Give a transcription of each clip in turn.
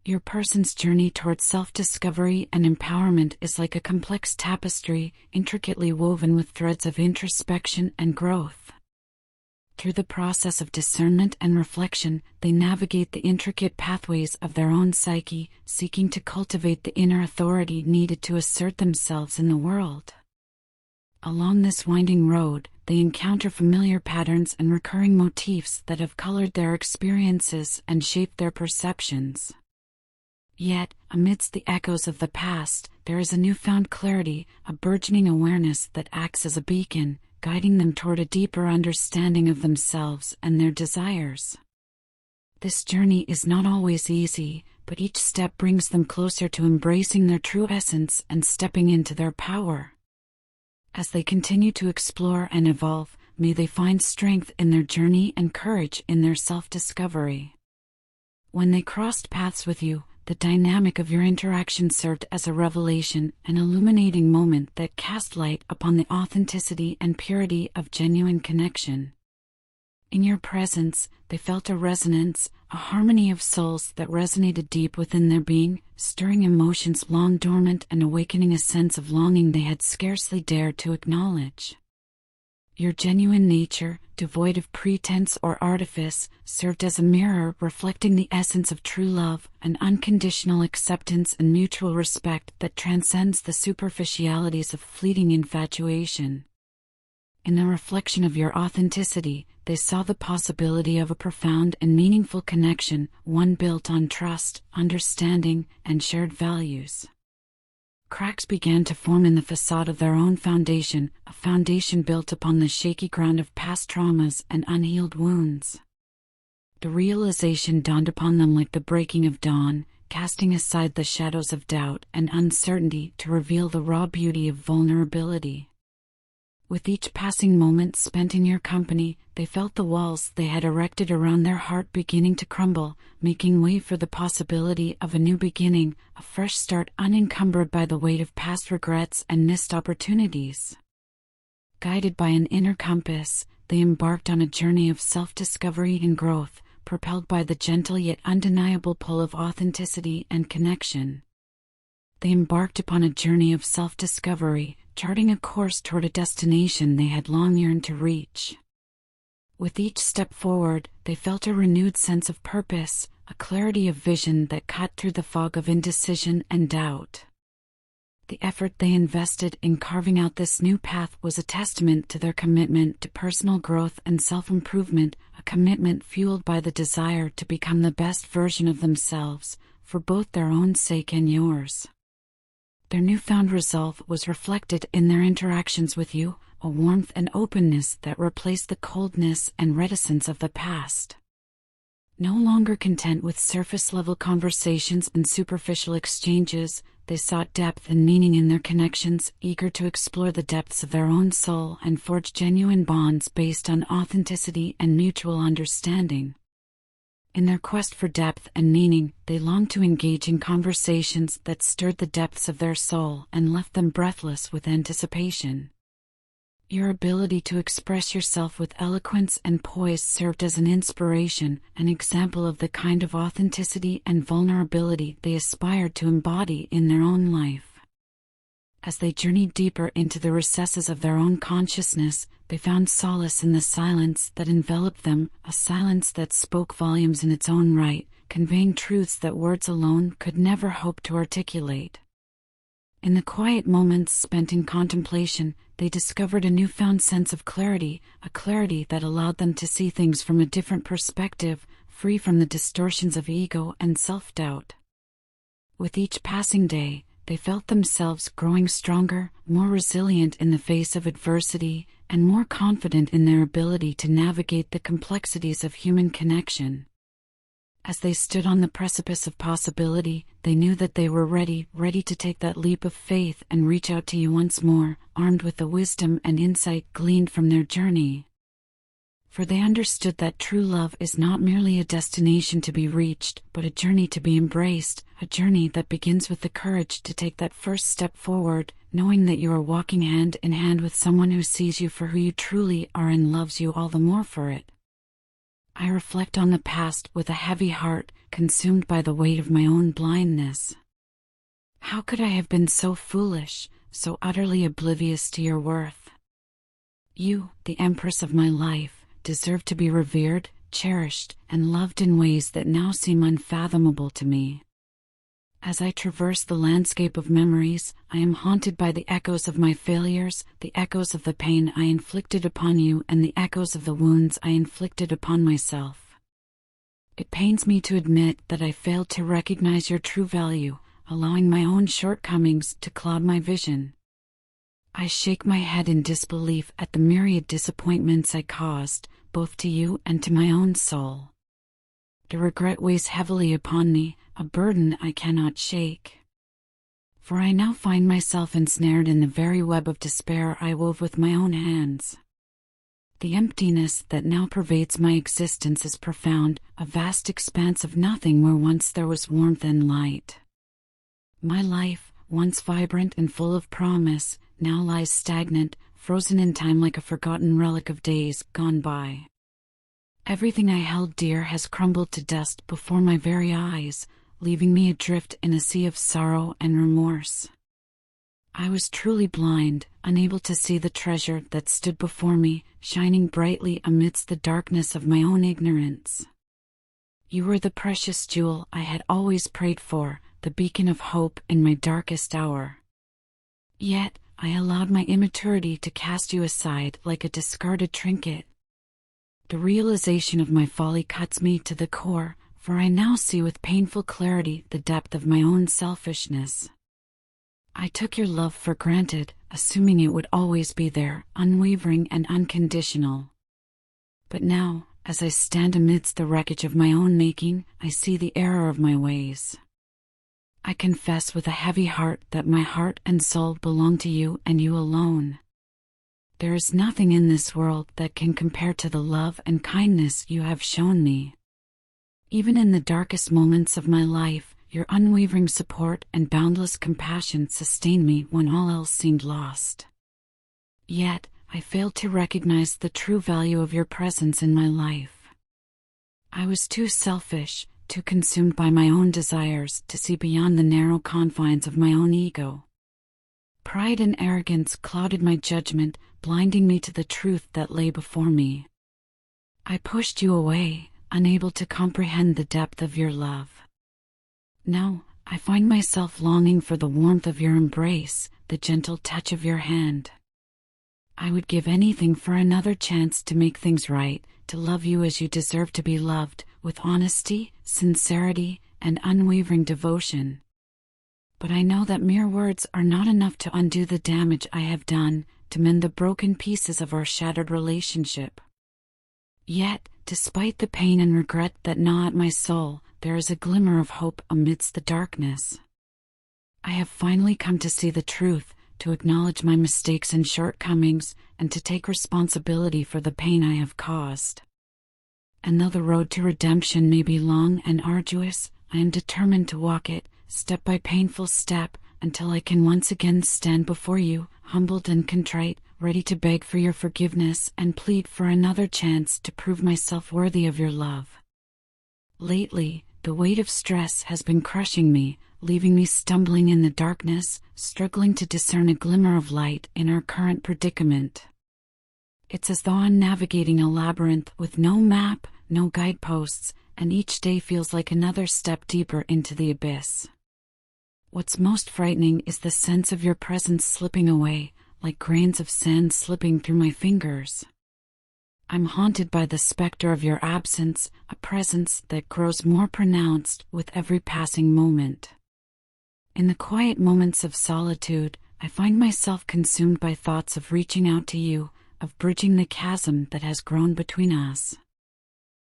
Your person's journey towards self-discovery and empowerment is like a complex tapestry, intricately woven with threads of introspection and growth. Through the process of discernment and reflection, they navigate the intricate pathways of their own psyche, seeking to cultivate the inner authority needed to assert themselves in the world. Along this winding road, they encounter familiar patterns and recurring motifs that have colored their experiences and shaped their perceptions. Yet, amidst the echoes of the past, there is a newfound clarity, a burgeoning awareness that acts as a beacon, guiding them toward a deeper understanding of themselves and their desires. This journey is not always easy, but each step brings them closer to embracing their true essence and stepping into their power. As they continue to explore and evolve, may they find strength in their journey and courage in their self-discovery. When they crossed paths with you, the dynamic of your interaction served as a revelation, an illuminating moment that cast light upon the authenticity and purity of genuine connection. In your presence, they felt a resonance, a harmony of souls that resonated deep within their being, stirring emotions long dormant and awakening a sense of longing they had scarcely dared to acknowledge. Your genuine nature, devoid of pretense or artifice, served as a mirror reflecting the essence of true love, an unconditional acceptance and mutual respect that transcends the superficialities of fleeting infatuation. In the reflection of your authenticity, they saw the possibility of a profound and meaningful connection, one built on trust, understanding, and shared values. Cracks began to form in the facade of their own foundation, a foundation built upon the shaky ground of past traumas and unhealed wounds. The realization dawned upon them like the breaking of dawn, casting aside the shadows of doubt and uncertainty to reveal the raw beauty of vulnerability. With each passing moment spent in your company, they felt the walls they had erected around their heart beginning to crumble, making way for the possibility of a new beginning, a fresh start unencumbered by the weight of past regrets and missed opportunities. Guided by an inner compass, they embarked on a journey of self-discovery and growth, propelled by the gentle yet undeniable pull of authenticity and connection. They embarked upon a journey of self-discovery, charting a course toward a destination they had long yearned to reach. With each step forward, they felt a renewed sense of purpose, a clarity of vision that cut through the fog of indecision and doubt. The effort they invested in carving out this new path was a testament to their commitment to personal growth and self-improvement, a commitment fueled by the desire to become the best version of themselves, for both their own sake and yours. Their newfound resolve was reflected in their interactions with you, a warmth and openness that replaced the coldness and reticence of the past. No longer content with surface-level conversations and superficial exchanges, they sought depth and meaning in their connections, eager to explore the depths of their own soul and forge genuine bonds based on authenticity and mutual understanding. In their quest for depth and meaning, they longed to engage in conversations that stirred the depths of their soul and left them breathless with anticipation. Your ability to express yourself with eloquence and poise served as an inspiration, an example of the kind of authenticity and vulnerability they aspired to embody in their own life. As they journeyed deeper into the recesses of their own consciousness, they found solace in the silence that enveloped them, a silence that spoke volumes in its own right, conveying truths that words alone could never hope to articulate. In the quiet moments spent in contemplation, they discovered a newfound sense of clarity, a clarity that allowed them to see things from a different perspective, free from the distortions of ego and self-doubt. With each passing day, they felt themselves growing stronger, more resilient in the face of adversity, and more confident in their ability to navigate the complexities of human connection. As they stood on the precipice of possibility, they knew that they were ready to take that leap of faith and reach out to you once more, armed with the wisdom and insight gleaned from their journey. For they understood that true love is not merely a destination to be reached, but a journey to be embraced, a journey that begins with the courage to take that first step forward, knowing that you are walking hand in hand with someone who sees you for who you truly are and loves you all the more for it. I reflect on the past with a heavy heart, consumed by the weight of my own blindness. How could I have been so foolish, so utterly oblivious to your worth? You, the empress of my life, deserve to be revered, cherished, and loved in ways that now seem unfathomable to me. As I traverse the landscape of memories, I am haunted by the echoes of my failures, the echoes of the pain I inflicted upon you, and the echoes of the wounds I inflicted upon myself. It pains me to admit that I failed to recognize your true value, allowing my own shortcomings to cloud my vision. I shake my head in disbelief at the myriad disappointments I caused, both to you and to my own soul. The regret weighs heavily upon me, a burden I cannot shake. For I now find myself ensnared in the very web of despair I wove with my own hands. The emptiness that now pervades my existence is profound, a vast expanse of nothing where once there was warmth and light. My life, once vibrant and full of promise, now lies stagnant, frozen in time like a forgotten relic of days gone by. Everything I held dear has crumbled to dust before my very eyes, leaving me adrift in a sea of sorrow and remorse. I was truly blind, unable to see the treasure that stood before me, shining brightly amidst the darkness of my own ignorance. You were the precious jewel I had always prayed for, the beacon of hope in my darkest hour. Yet, I allowed my immaturity to cast you aside like a discarded trinket. The realization of my folly cuts me to the core, for I now see with painful clarity the depth of my own selfishness. I took your love for granted, assuming it would always be there, unwavering and unconditional. But now, as I stand amidst the wreckage of my own making, I see the error of my ways. I confess with a heavy heart that my heart and soul belong to you and you alone. There is nothing in this world that can compare to the love and kindness you have shown me. Even in the darkest moments of my life, your unwavering support and boundless compassion sustained me when all else seemed lost. Yet, I failed to recognize the true value of your presence in my life. I was too selfish, too consumed by my own desires to see beyond the narrow confines of my own ego. Pride and arrogance clouded my judgment, blinding me to the truth that lay before me. I pushed you away, unable to comprehend the depth of your love. Now, I find myself longing for the warmth of your embrace, the gentle touch of your hand. I would give anything for another chance to make things right, to love you as you deserve to be loved, with honesty, sincerity, and unwavering devotion. But I know that mere words are not enough to undo the damage I have done, to mend the broken pieces of our shattered relationship. Yet, despite the pain and regret that gnaw at my soul, there is a glimmer of hope amidst the darkness. I have finally come to see the truth, to acknowledge my mistakes and shortcomings, and to take responsibility for the pain I have caused. And though the road to redemption may be long and arduous, I am determined to walk it, step by painful step, until I can once again stand before you, humbled and contrite, ready to beg for your forgiveness and plead for another chance to prove myself worthy of your love. Lately, the weight of stress has been crushing me, leaving me stumbling in the darkness, struggling to discern a glimmer of light in our current predicament. It's as though I'm navigating a labyrinth with no map, no guideposts, and each day feels like another step deeper into the abyss. What's most frightening is the sense of your presence slipping away, like grains of sand slipping through my fingers. I'm haunted by the specter of your absence, a presence that grows more pronounced with every passing moment. In the quiet moments of solitude, I find myself consumed by thoughts of reaching out to you, of bridging the chasm that has grown between us.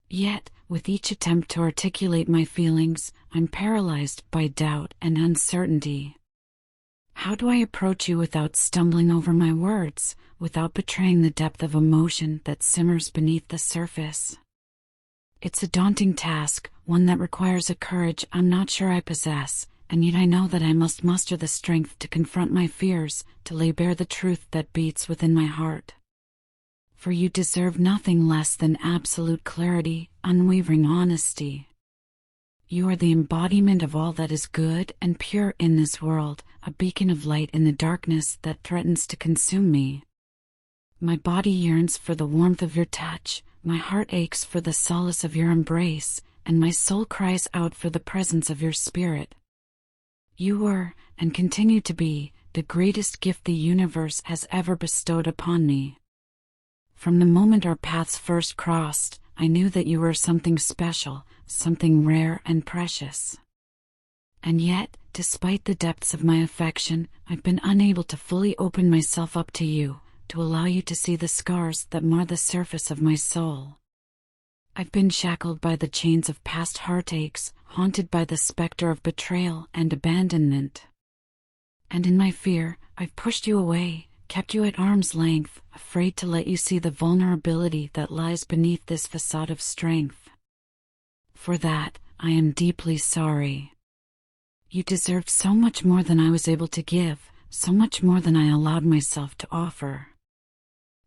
Yet, with each attempt to articulate my feelings, I'm paralyzed by doubt and uncertainty. How do I approach you without stumbling over my words, without betraying the depth of emotion that simmers beneath the surface? It's a daunting task, one that requires a courage I'm not sure I possess, and yet I know that I must muster the strength to confront my fears, to lay bare the truth that beats within my heart. For you deserve nothing less than absolute clarity, unwavering honesty. You are the embodiment of all that is good and pure in this world, a beacon of light in the darkness that threatens to consume me. My body yearns for the warmth of your touch, my heart aches for the solace of your embrace, and my soul cries out for the presence of your spirit. You were, and continue to be, the greatest gift the universe has ever bestowed upon me. From the moment our paths first crossed, I knew that you were something special, something rare and precious. And yet, despite the depths of my affection, I've been unable to fully open myself up to you, to allow you to see the scars that mar the surface of my soul. I've been shackled by the chains of past heartaches, haunted by the specter of betrayal and abandonment. And in my fear, I've pushed you away, kept you at arm's length, afraid to let you see the vulnerability that lies beneath this facade of strength. For that, I am deeply sorry. You deserved so much more than I was able to give, so much more than I allowed myself to offer.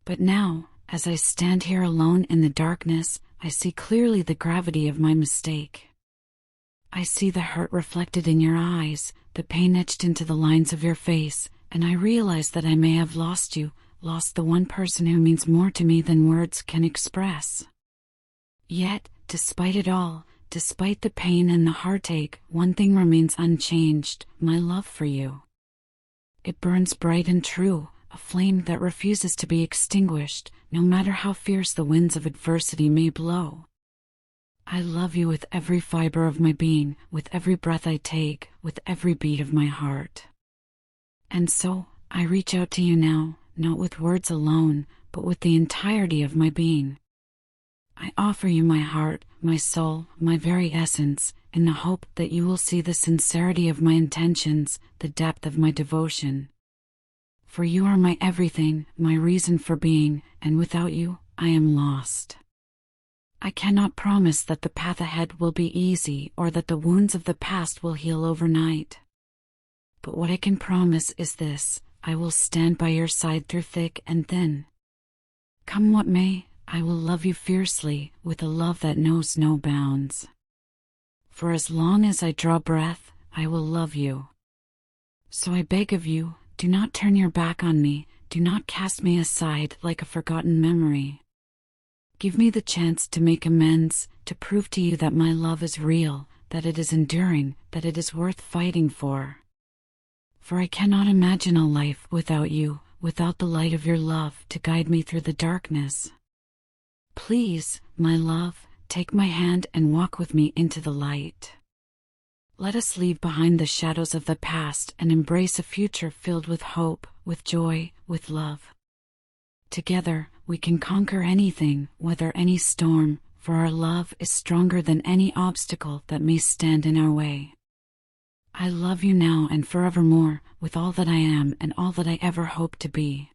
But now, as I stand here alone in the darkness, I see clearly the gravity of my mistake. I see the hurt reflected in your eyes, the pain etched into the lines of your face, and I realize that I may have lost you, lost the one person who means more to me than words can express. Yet, despite it all, despite the pain and the heartache, one thing remains unchanged: my love for you. It burns bright and true, a flame that refuses to be extinguished, no matter how fierce the winds of adversity may blow. I love you with every fiber of my being, with every breath I take, with every beat of my heart. And so, I reach out to you now, not with words alone, but with the entirety of my being. I offer you my heart, my soul, my very essence, in the hope that you will see the sincerity of my intentions, the depth of my devotion. For you are my everything, my reason for being, and without you, I am lost. I cannot promise that the path ahead will be easy or that the wounds of the past will heal overnight. But what I can promise is this: I will stand by your side through thick and thin. Come what may, I will love you fiercely, with a love that knows no bounds. For as long as I draw breath, I will love you. So I beg of you, do not turn your back on me, do not cast me aside like a forgotten memory. Give me the chance to make amends, to prove to you that my love is real, that it is enduring, that it is worth fighting for. For I cannot imagine a life without you, without the light of your love to guide me through the darkness. Please, my love, take my hand and walk with me into the light. Let us leave behind the shadows of the past and embrace a future filled with hope, with joy, with love. Together, we can conquer anything, weather any storm, for our love is stronger than any obstacle that may stand in our way. I love you now and forevermore, with all that I am and all that I ever hope to be.